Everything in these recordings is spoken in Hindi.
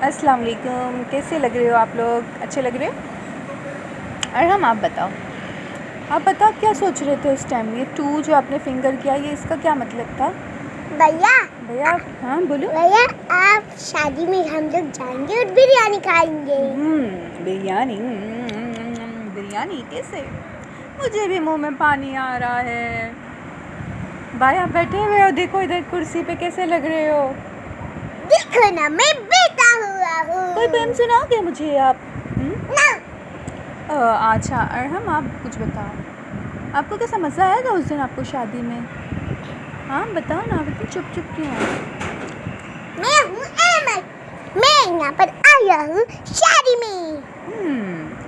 अस्सलाम वालेकुम। कैसे लग रहे हो आप लोग? अच्छे लग रहे हो? अरहम आप बताओ, आप क्या सोच रहे थे उस टाइम? ये टू जो आपने फिंगर किया, ये इसका क्या मतलब था? भैया भैया हाँ बोलो। भैया आप शादी में हम लोग जाएंगे और बिरयानी खाएंगे। बिरयानी। बिरयानी कैसे? मुझे भी मुंह में पानी आ रहा है। भाई आप बैठे हुए हो, देखो इधर कुर्सी पे कैसे लग रहे हो। देखो ना मैं बैठा हुआ हूँ। कोई पोएम सुनाओगे मुझे आप? ना अच्छा अरहम आप कुछ बताओ, आपको कैसा मज़ा आया था उस दिन आपको शादी में? हाँ बताओ ना, आप इतनी चुप चुप क्यों हो? मैं हूँ अहमद, मैं यहाँ पर आया हूँ शादी में।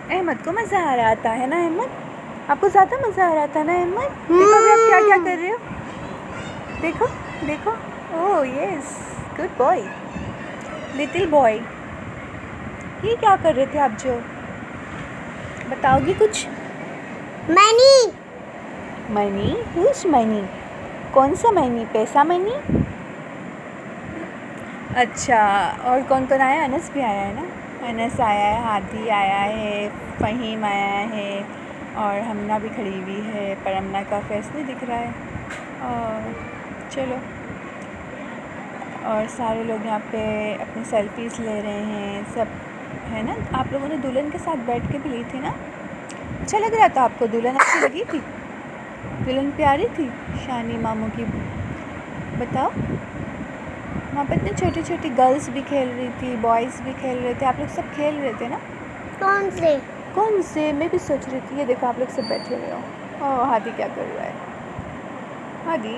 अहमद को मज़ा आ रहा था है ना? अहमद आपको ज़्यादा मज़ा आ रहा था ना? अहमद देखो अभी आप क्या क्या कर रहे हो, देखो देखो। Oh yes, good boy, little boy. ये क्या कर रहे थे आप? जो बताओगी कुछ? Money money? Whose money? कौन सा मनी? पैसा मनी? अच्छा, और कौन कौन आया? अनस भी आया है ना? अनस आया है, हादी आया है, फ़हीम आया है, और हमना भी खड़ी हुई है, पर हमना का फेस नहीं दिख रहा है। और चलो, और सारे लोग यहाँ पे अपनी सेल्फीज़ ले रहे हैं सब, है ना? आप लोगों ने दुल्हन के साथ बैठ के भी ली थी ना? अच्छा लग रहा था आपको? दुल्हन अच्छी लगी थी? दुल्हन प्यारी थी शानी मामू की? बताओ। वहाँ पर इतनी छोटी छोटी गर्ल्स भी खेल रही थी, बॉयज़ भी खेल रहे थे, आप लोग सब खेल रहे थे ना? कौन से? मैं भी सोच रही थी, ये देखो आप लोग सब बैठे हुए हो। ओह हादी क्या कर रहा है? हादी